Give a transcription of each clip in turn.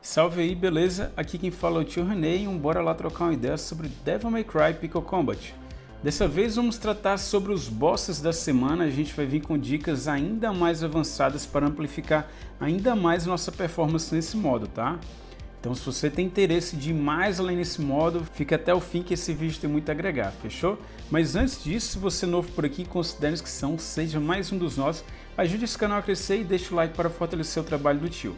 Salve aí, beleza? Aqui quem fala é o tio René e bora lá trocar uma ideia sobre Devil May Cry Pickle Combat. Dessa vez vamos tratar sobre os bosses da semana, a gente vai vir com dicas ainda mais avançadas para amplificar ainda mais nossa performance nesse modo, tá? Então se você tem interesse de ir mais além nesse modo, fica até o fim que esse vídeo tem muito a agregar, fechou? Mas antes disso, se você é novo por aqui, considere a inscrição, seja mais um dos nossos, ajude esse canal a crescer e deixe o like para fortalecer o trabalho do tio.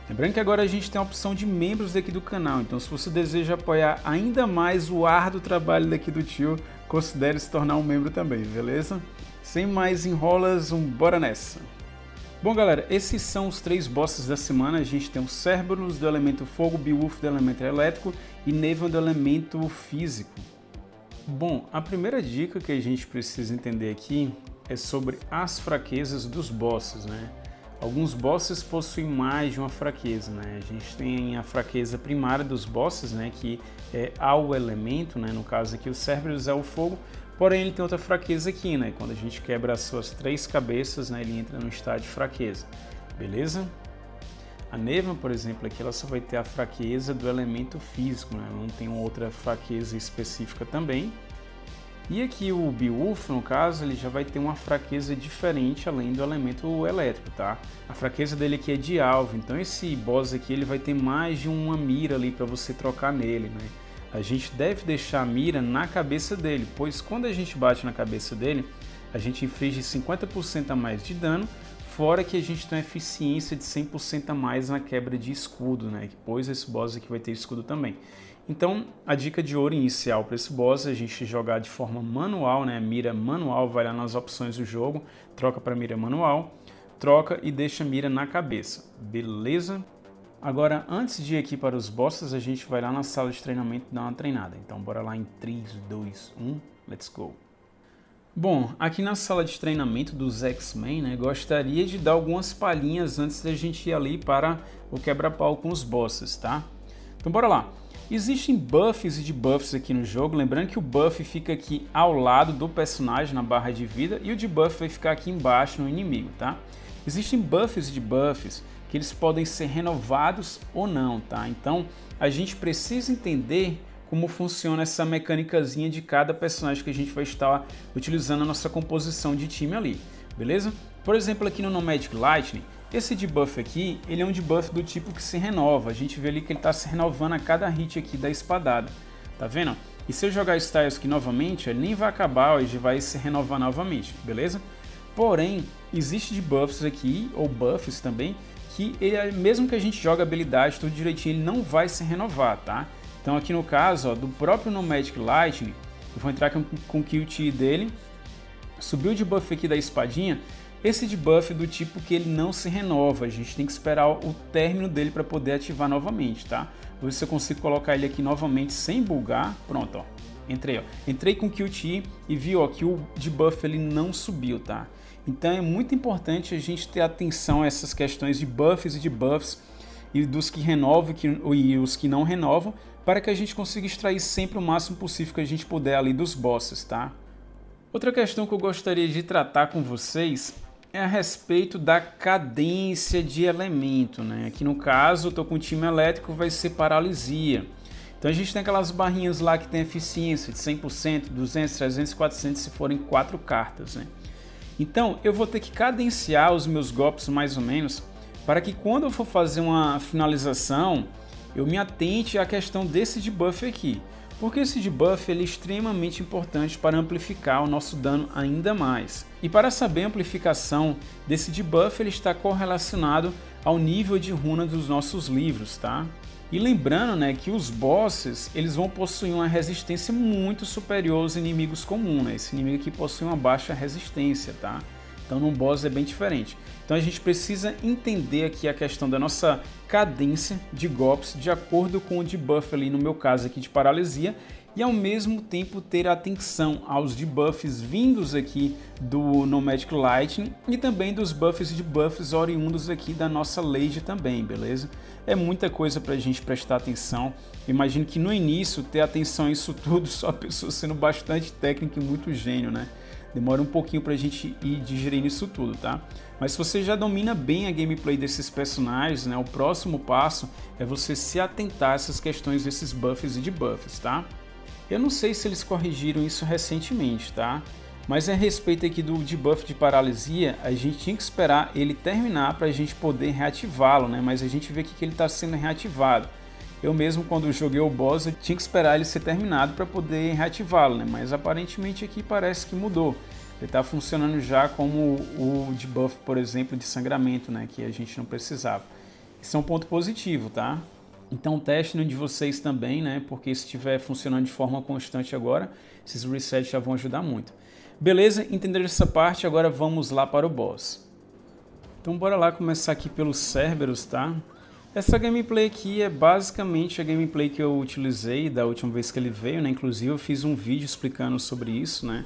Lembrando que agora a gente tem a opção de membros aqui do canal, então se você deseja apoiar ainda mais o árduo trabalho daqui do tio, considere se tornar um membro também, beleza? Sem mais enrolas, bora nessa! Bom galera, esses são os 3 bosses da semana, a gente tem o Cerberus do elemento fogo, Beowulf do elemento elétrico e Nevan do elemento físico. Bom, a primeira dica que a gente precisa entender aqui é sobre as fraquezas dos bosses, né? Alguns bosses possuem mais de uma fraqueza, né? A gente tem a fraqueza primária dos bosses, né? Que é ao elemento, né? No caso aqui o Cerberus é o fogo, porém ele tem outra fraqueza aqui, né? Quando a gente quebra as suas 3 cabeças, né? Ele entra no estado de fraqueza, beleza? A Nevan, por exemplo, aqui ela só vai ter a fraqueza do elemento físico, né? Não tem outra fraqueza específica também. E aqui o Beowulf, no caso, ele já vai ter uma fraqueza diferente além do elemento elétrico, tá? A fraqueza dele aqui é de alvo, então esse boss aqui ele vai ter mais de uma mira ali para você trocar nele, né? A gente deve deixar a mira na cabeça dele, pois quando a gente bate na cabeça dele, a gente inflige 50% a mais de dano, fora que a gente tem uma eficiência de 100% a mais na quebra de escudo, né? Pois esse boss aqui vai ter escudo também. Então, a dica de ouro inicial para esse boss é a gente jogar de forma manual, né? Mira manual, vai lá nas opções do jogo, troca para mira manual, troca e deixa a mira na cabeça, beleza? Agora, antes de ir aqui para os bosses, a gente vai lá na sala de treinamento dar uma treinada. Então, bora lá em 3, 2, 1, let's go! Bom, aqui na sala de treinamento dos X-Men, né, gostaria de dar algumas palhinhas antes da gente ir ali para o quebra-pau com os bosses, tá? Então, bora lá! Existem buffs e debuffs aqui no jogo, lembrando que o buff fica aqui ao lado do personagem na barra de vida e o debuff vai ficar aqui embaixo no inimigo, tá? Existem buffs e debuffs que eles podem ser renovados ou não, tá? Então a gente precisa entender como funciona essa mecânicazinha de cada personagem que a gente vai estar utilizando a nossa composição de time ali, beleza? Por exemplo, aqui no Nomadic Lightning, esse debuff aqui, ele é um debuff do tipo que se renova. A gente vê ali que ele está se renovando a cada hit aqui da espadada. Tá vendo? E se eu jogar Styles aqui novamente, ele nem vai acabar, ele vai se renovar novamente, beleza? Porém, existe debuffs aqui, ou buffs também, que ele, mesmo que a gente jogue a habilidade tudo direitinho, ele não vai se renovar, tá? Então aqui no caso, ó, do próprio Nomadic Lightning, eu vou entrar com o QT dele, subiu o debuff aqui da espadinha. Esse debuff é do tipo que ele não se renova, a gente tem que esperar o término dele para poder ativar novamente, tá? Vou ver se eu consigo colocar ele aqui novamente sem bugar. Pronto, ó. Entrei, ó. Entrei com QT e vi, ó, que o debuff ele não subiu, tá? Então é muito importante a gente ter atenção a essas questões de buffs e debuffs e dos que renovam e os que não renovam, para que a gente consiga extrair sempre o máximo possível que a gente puder ali dos bosses, tá? Outra questão que eu gostaria de tratar com vocês é a respeito da cadência de elemento, né? Aqui no caso, eu tô com o time elétrico, vai ser paralisia. Então a gente tem aquelas barrinhas lá que tem eficiência de 100%, 200, 300, 400 se forem 4 cartas, né? Então eu vou ter que cadenciar os meus golpes mais ou menos para que quando eu for fazer uma finalização, eu me atente à questão desse debuff aqui. Porque esse debuff ele é extremamente importante para amplificar o nosso dano ainda mais. E para saber a amplificação desse debuff, ele está correlacionado ao nível de runa dos nossos livros, tá? E lembrando, né, que os bosses eles vão possuir uma resistência muito superior aos inimigos comuns, né? Esse inimigo aqui possui uma baixa resistência, tá? Então num boss é bem diferente. Então a gente precisa entender aqui a questão da nossa cadência de golpes de acordo com o debuff ali, no meu caso aqui de paralisia, e ao mesmo tempo ter atenção aos debuffs vindos aqui do Nomadic Lightning e também dos buffs e debuffs oriundos aqui da nossa Lady também, beleza? É muita coisa para a gente prestar atenção. Imagino que no início ter atenção a isso tudo só a pessoa sendo bastante técnica e muito gênio, né? demora um pouquinho pra gente ir digerindo isso tudo, tá? Mas se você já domina bem a gameplay desses personagens, né, o próximo passo é você se atentar a essas questões desses buffs e debuffs, tá? Eu não sei se eles corrigiram isso recentemente, tá? Mas a respeito aqui do debuff de paralisia, a gente tinha que esperar ele terminar para a gente poder reativá-lo, né? Mas a gente vê aqui que ele está sendo reativado. Eu mesmo, quando joguei o boss, eu tinha que esperar ele ser terminado para poder reativá-lo, né? Mas aparentemente aqui parece que mudou. Ele está funcionando já como o debuff, por exemplo, de sangramento, né? Que a gente não precisava. Isso é um ponto positivo, tá? Então teste no de vocês também, né? Porque se estiver funcionando de forma constante agora, esses resets já vão ajudar muito. Beleza? Entender essa parte, agora vamos lá para o boss. Então bora lá começar aqui pelos Cerberus, tá? Essa gameplay aqui é basicamente a gameplay que eu utilizei da última vez que ele veio, né? Inclusive eu fiz um vídeo explicando sobre isso, né?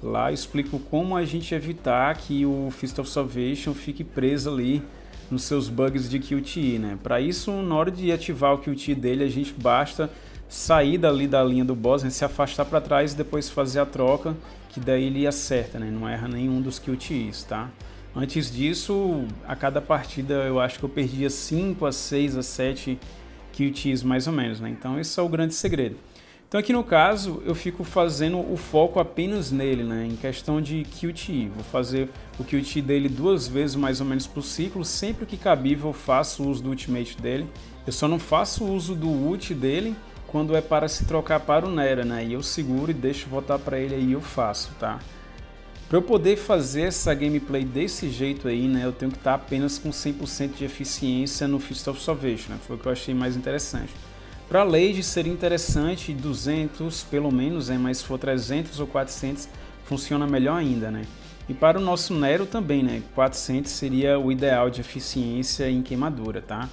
Lá eu explico como a gente evitar que o Fist of Salvation fique preso ali nos seus bugs de QTE, né? Para isso, na hora de ativar o QTE dele, a gente basta sair dali da linha do boss, né? Se afastar para trás e depois fazer a troca, que daí ele acerta, né? Não erra nenhum dos QTEs, tá? Antes disso, a cada partida eu acho que eu perdia 5 a 6 a 7 QTEs mais ou menos, né? Então esse é o grande segredo. Então aqui no caso eu fico fazendo o foco apenas nele, né? Em questão de QTE. Vou fazer o QTE dele 2 vezes mais ou menos por ciclo. Sempre que cabível eu faço uso do ultimate dele. Eu só não faço uso do ult dele quando é para se trocar para o Nera, né? E eu seguro e deixo voltar para ele aí eu faço, tá? Para eu poder fazer essa gameplay desse jeito aí, né? Eu tenho que estar apenas com 100% de eficiência no Fist of Salvation, né? Foi o que eu achei mais interessante. Para Lady seria interessante 200 pelo menos, né? Mas se for 300 ou 400 funciona melhor ainda, né? E para o nosso Nero também, né? 400 seria o ideal de eficiência em queimadura, tá?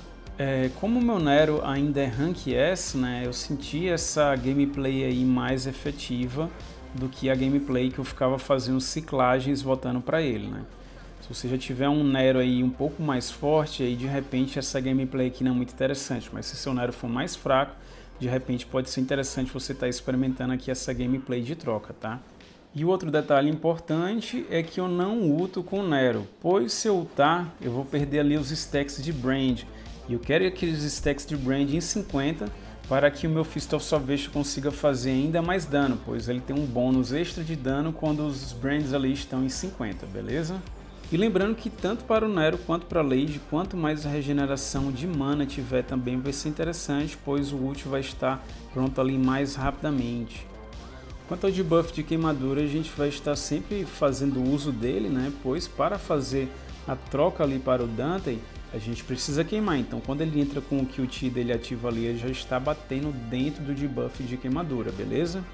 Como o meu Nero ainda é Rank S, né? Eu senti essa gameplay aí mais efetiva do que a gameplay que eu ficava fazendo ciclagens voltando para ele, né? Se você já tiver um Nero aí um pouco mais forte, aí de repente essa gameplay aqui não é muito interessante, mas se seu Nero for mais fraco, de repente pode ser interessante você estar experimentando aqui essa gameplay de troca, tá? E o outro detalhe importante é que eu não ulto com o Nero, pois se eu ultar, eu vou perder ali os stacks de Brand, e eu quero aqueles stacks de Brand em 50 para que o meu Fist of Salvation consiga fazer ainda mais dano, pois ele tem um bônus extra de dano quando os Brands ali estão em 50, beleza? E lembrando que tanto para o Nero quanto para a Lady, quanto mais a regeneração de mana tiver também vai ser interessante, pois o ult vai estar pronto ali mais rapidamente. Quanto ao debuff de queimadura, a gente vai estar sempre fazendo uso dele, né? Pois para fazer a troca ali para o Dante, a gente precisa queimar. Então quando ele entra com o QT dele ativo ali, ele já está batendo dentro do debuff de queimadura, beleza?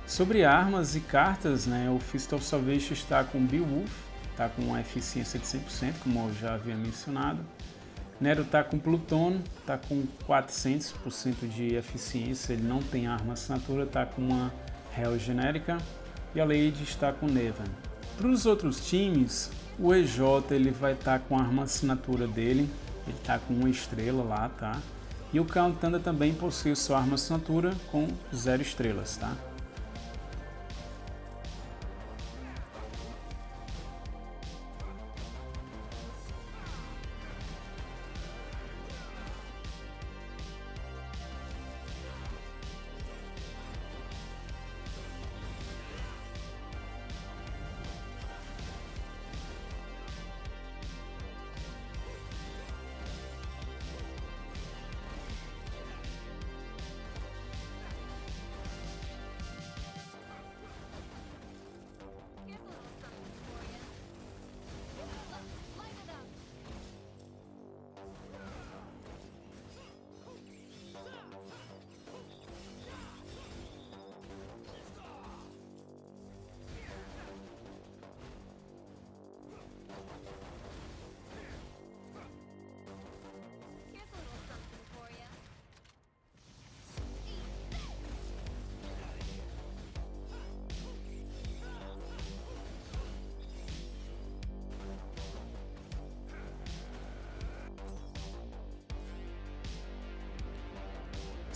Sobre armas e cartas, né, o Fist of Salvation está com Beowulf, está com uma eficiência de 100%, como eu já havia mencionado. Nero está com Pluton, está com 400% de eficiência, ele não tem arma assinatura, está com uma Hell genérica. E a Lady está com Nevan. Para os outros times, o EJ ele vai estar com a arma assinatura dele, ele está com 1 estrela lá, tá? E o Count Thunder também possui sua arma assinatura com 0 estrelas, tá?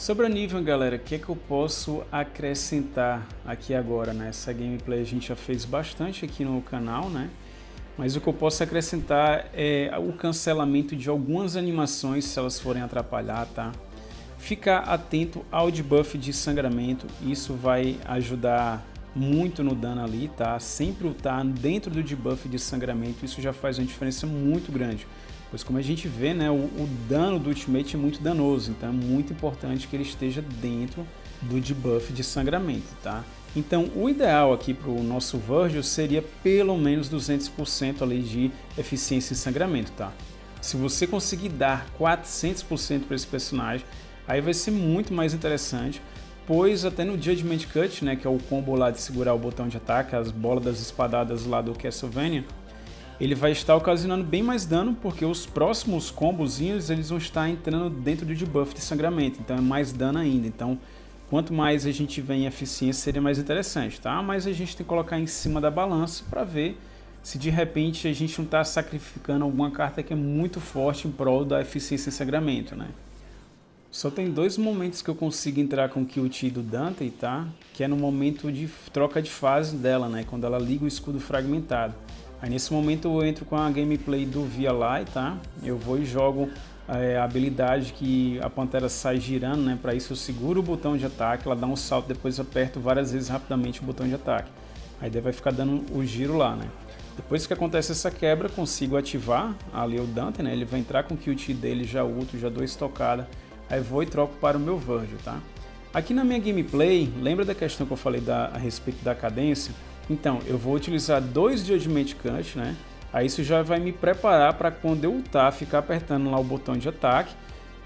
Sobre a Nivea, galera, o que é que eu posso acrescentar aqui agora, né? Essa gameplay a gente já fez bastante aqui no canal, né? Mas o que eu posso acrescentar é o cancelamento de algumas animações se elas forem atrapalhar, tá? Ficar atento ao debuff de sangramento, isso vai ajudar muito no dano ali, tá? Sempre lutar dentro do debuff de sangramento, isso já faz uma diferença muito grande. Pois como a gente vê, né, o dano do Ultimate é muito danoso, então é muito importante que ele esteja dentro do debuff de sangramento, tá? Então o ideal aqui para o nosso Virgil seria pelo menos 200% ali de eficiência em sangramento, tá? Se você conseguir dar 400% para esse personagem, aí vai ser muito mais interessante, pois até no Judgment Cut, né, que é o combo lá de segurar o botão de ataque, as bolas das espadadas lá do Castlevania, ele vai estar ocasionando bem mais dano, porque os próximos combozinhos eles vão estar entrando dentro do debuff de sangramento, então é mais dano ainda. Então, quanto mais a gente vê em eficiência, seria mais interessante, tá? Mas a gente tem que colocar em cima da balança para ver se de repente a gente não está sacrificando alguma carta que é muito forte em prol da eficiência em sangramento, né? Só tem dois momentos que eu consigo entrar com o Kill do Dante, tá? Que é no momento de troca de fase dela, né? Quando ela liga o escudo fragmentado. Aí nesse momento eu entro com a gameplay do Via Lai, tá? Eu vou e jogo a habilidade que a Pantera sai girando, né? Para isso eu seguro o botão de ataque, ela dá um salto, depois aperto várias vezes rapidamente o botão de ataque. Aí daí vai ficar dando o giro lá, né? Depois que acontece essa quebra, consigo ativar ali o Dante, né? Ele vai entrar com o Kill dele, já ulto, já dou estocada. Aí vou e troco para o meu Virgil, tá? Aqui na minha gameplay, lembra da questão que eu falei a respeito da cadência? Então, eu vou utilizar 2 Judgment Cut, né? Aí isso já vai me preparar para quando eu ultar, ficar apertando lá o botão de ataque.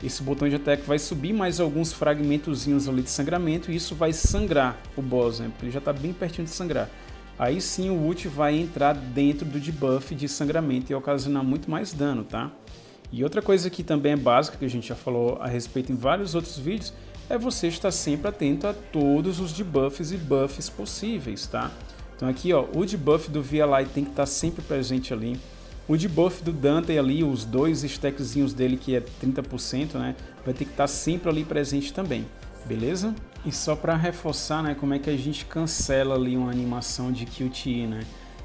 Esse botão de ataque vai subir mais alguns fragmentozinhos ali de sangramento e isso vai sangrar o boss, né? Porque ele já está bem pertinho de sangrar. Aí sim o ult vai entrar dentro do debuff de sangramento e ocasionar muito mais dano, tá? E outra coisa que também é básica, que a gente já falou a respeito em vários outros vídeos, é você estar sempre atento a todos os debuffs e buffs possíveis, tá? Então aqui, ó, o debuff do Via Lai tem que estar sempre presente ali. O debuff do Dante ali, os 2 stackzinhos dele, que é 30%, né? Vai ter que estar sempre ali presente também, beleza? E só para reforçar, né, como é que a gente cancela ali uma animação de QTE, né?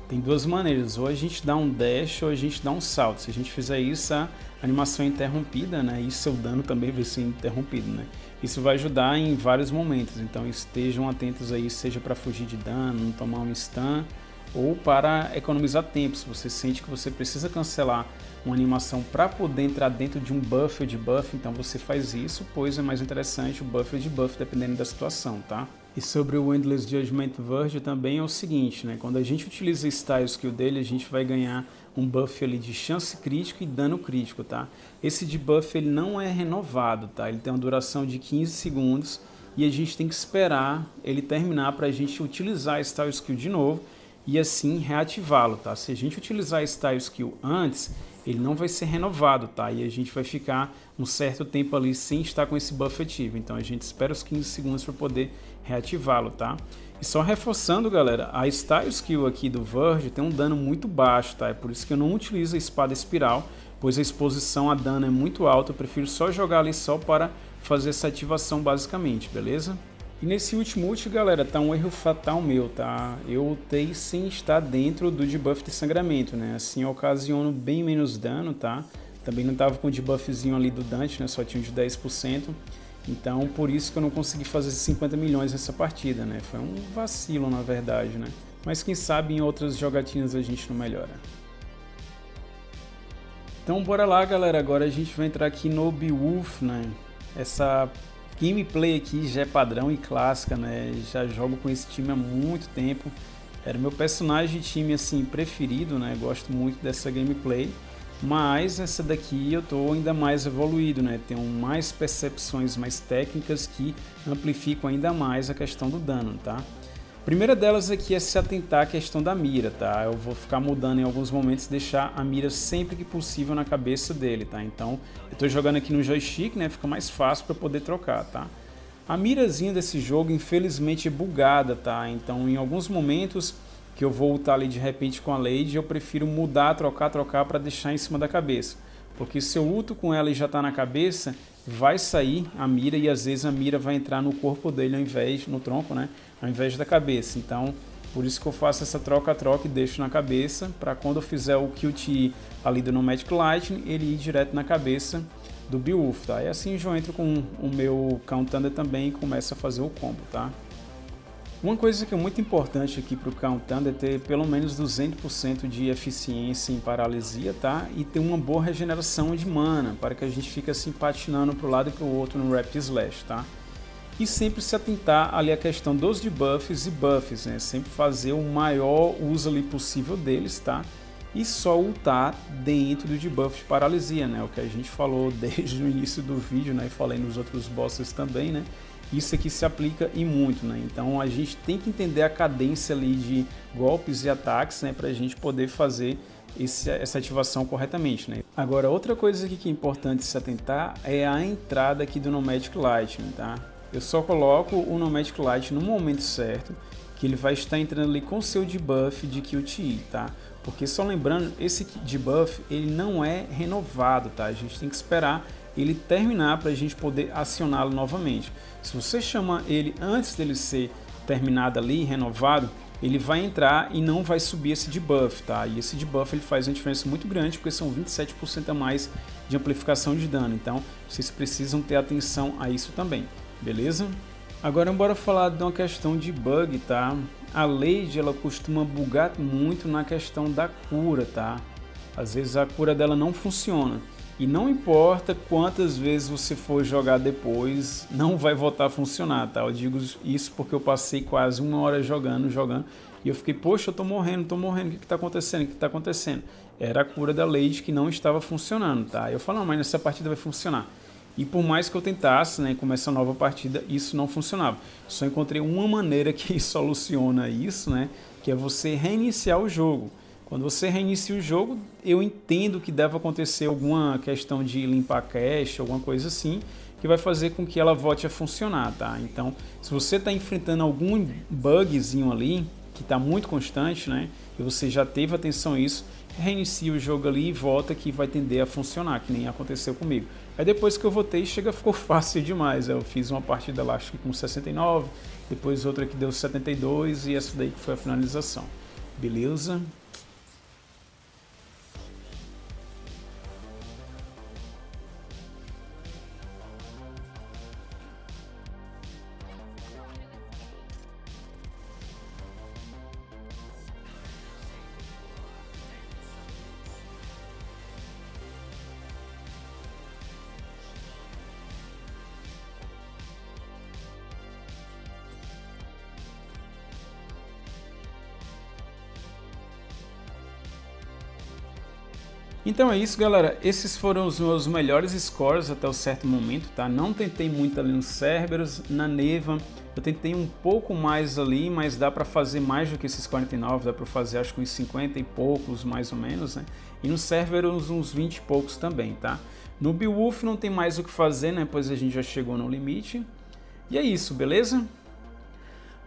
Tem duas maneiras, ou a gente dá um dash ou a gente dá um salto. Se a gente fizer isso, a animação é interrompida, né? E seu dano também vai ser interrompido, né? Isso vai ajudar em vários momentos, então estejam atentos aí, seja para fugir de dano, não tomar um stun, ou para economizar tempo. Se você sente que você precisa cancelar uma animação para poder entrar dentro de um buff ou debuff, então você faz isso, pois é mais interessante o buff ou debuff dependendo da situação, tá? E sobre o Endless Judgment Virgil também é o seguinte, né? Quando a gente utiliza o Style Skill dele, a gente vai ganhar um buff ali de chance crítico e dano crítico, tá? Esse debuff ele não é renovado, tá? Ele tem uma duração de 15 segundos e a gente tem que esperar ele terminar para a gente utilizar a Style Skill de novo e assim reativá-lo, tá? Se a gente utilizar a Style Skill antes, ele não vai ser renovado, tá? E a gente vai ficar um certo tempo ali sem estar com esse buff ativo. Então a gente espera os 15 segundos para poder reativá-lo, tá? E só reforçando, galera, a Style Skill aqui do Virgil tem um dano muito baixo, tá? É por isso que eu não utilizo a espada espiral, pois a exposição a dano é muito alta. Eu prefiro só jogar ali só para fazer essa ativação basicamente, beleza? E nesse último ult, galera, tá um erro fatal meu, tá? Eu ultei sem estar dentro do debuff de sangramento, né? Assim eu ocasiono bem menos dano, tá? Também não tava com o debuffzinho ali do Dante, né? Só tinha de 10%. Então, por isso que eu não consegui fazer 50 milhões nessa partida, né? Foi um vacilo, na verdade, né? Mas quem sabe em outras jogatinas a gente não melhora. Então, bora lá, galera. Agora a gente vai entrar aqui no Beowulf, né? Essa gameplay aqui já é padrão e clássica, né? Já jogo com esse time há muito tempo. Era meu personagem de time assim preferido, né? Gosto muito dessa gameplay. Mas essa daqui eu tô ainda mais evoluído, né? Tenho mais percepções mais técnicas que amplificam ainda mais a questão do dano, tá? A primeira delas aqui é se atentar à questão da mira, tá? Eu vou ficar mudando em alguns momentos, deixar a mira sempre que possível na cabeça dele, tá? Então, eu tô jogando aqui no joystick, né? Fica mais fácil para poder trocar, tá? A mirazinha desse jogo, infelizmente, é bugada, tá? Então, em alguns momentos que eu vou ultar ali de repente com a Lady, eu prefiro mudar, trocar para deixar em cima da cabeça. Porque se eu ulto com ela e já está na cabeça, vai sair a mira e às vezes a mira vai entrar no corpo dele ao invés, no tronco, né? Ao invés da cabeça. Então, por isso que eu faço essa troca-troca e deixo na cabeça, para quando eu fizer o QTE ali do Nomadic Lightning, ele ir direto na cabeça do Beowulf, tá? E assim eu entro com o meu Count Thunder também e começo a fazer o combo, tá? Uma coisa que é muito importante aqui para o Count Thunder é ter pelo menos 200% de eficiência em paralisia, tá? E ter uma boa regeneração de mana, para que a gente fique assim patinando para o lado e para o outro no Rapid Slash, tá? E sempre se atentar ali à questão dos debuffs e buffs, né? Sempre fazer o maior uso ali possível deles, tá? E só ultar dentro do debuff de paralisia, né? O que a gente falou desde o início do vídeo, né? E falei nos outros bosses também, né? Isso aqui se aplica e muito, né? Então a gente tem que entender a cadência ali de golpes e ataques, né? Para a gente poder fazer essa ativação corretamente, né? Agora, outra coisa aqui que é importante se atentar é a entrada aqui do Nomadic Lightning, tá? Eu só coloco o Nomadic Lightning no momento certo, que ele vai estar entrando ali com o seu debuff de QTE, tá? Porque só lembrando, esse debuff ele não é renovado, tá? A gente tem que esperar ele terminar para a gente poder acioná-lo novamente. Se você chama ele antes dele ser terminado ali, renovado, ele vai entrar e não vai subir esse debuff, tá? E esse debuff ele faz uma diferença muito grande, porque são 27% a mais de amplificação de dano. Então, vocês precisam ter atenção a isso também, beleza? Agora, bora falar de uma questão de bug, tá? A Lady, ela costuma bugar muito na questão da cura, tá? Às vezes a cura dela não funciona. E não importa quantas vezes você for jogar depois, não vai voltar a funcionar, tá? Eu digo isso porque eu passei quase 1 hora jogando, e eu fiquei, poxa, eu tô morrendo, o que que tá acontecendo, Era a cura da Lady que não estava funcionando, tá? Eu falo, não, mas nessa partida vai funcionar. E por mais que eu tentasse, né, começar a nova partida, isso não funcionava. Só encontrei uma maneira que soluciona isso, né, que é você reiniciar o jogo. Quando você reinicia o jogo, eu entendo que deve acontecer alguma questão de limpar cache, alguma coisa assim, que vai fazer com que ela volte a funcionar, tá? Então, se você está enfrentando algum bugzinho ali, que está muito constante, né, e você já teve atenção a isso, reinicia o jogo ali e volta que vai tender a funcionar, que nem aconteceu comigo. Aí depois que eu voltei, ficou fácil demais. Eu fiz uma partida lá, acho que com 69, depois outra que deu 72 e essa daí que foi a finalização. Beleza? Então é isso, galera, esses foram os meus melhores scores até o certo momento, tá? Não tentei muito ali no Cerberus, na Neva, eu tentei um pouco mais ali, mas dá pra fazer mais do que esses 49, dá pra fazer acho que uns 50 e poucos mais ou menos, né? E no Cerberus uns 20 e poucos também, tá? No Beowulf não tem mais o que fazer, né? Pois a gente já chegou no limite. E é isso, beleza?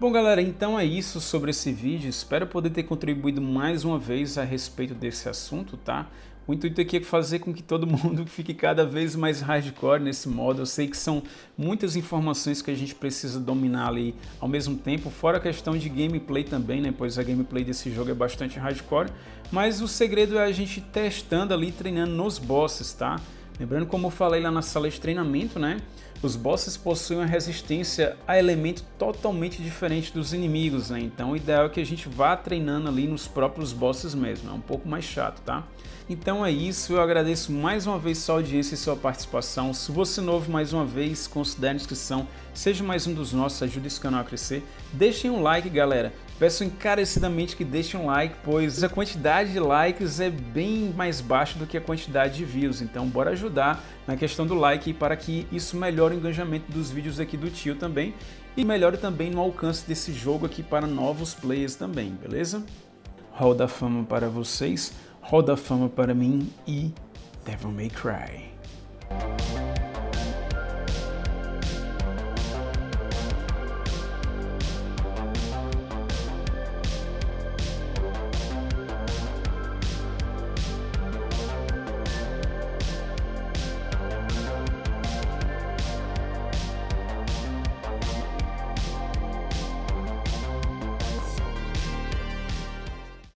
Bom, galera, então é isso sobre esse vídeo. Espero poder ter contribuído mais uma vez a respeito desse assunto, tá? O intuito aqui é fazer com que todo mundo fique cada vez mais hardcore nesse modo. Eu sei que são muitas informações que a gente precisa dominar ali ao mesmo tempo, fora a questão de gameplay também, né? Pois a gameplay desse jogo é bastante hardcore, mas o segredo é a gente testando ali, treinando nos bosses, tá? Lembrando, como eu falei lá na sala de treinamento, né? Os bosses possuem uma resistência a elementos totalmente diferente dos inimigos, né? Então o ideal é que a gente vá treinando ali nos próprios bosses mesmo, é um pouco mais chato, tá? Então é isso, eu agradeço mais uma vez sua audiência e sua participação. Se você é novo, mais uma vez, considere a inscrição, seja mais um dos nossos, ajude esse canal a crescer. Deixem um like, galera. Peço encarecidamente que deixem um like, pois a quantidade de likes é bem mais baixa do que a quantidade de views. Então bora ajudar na questão do like para que isso melhore o engajamento dos vídeos aqui do tio também e melhore também no alcance desse jogo aqui para novos players também, beleza? Hall da Fama para vocês, Hall da Fama para mim e Devil May Cry.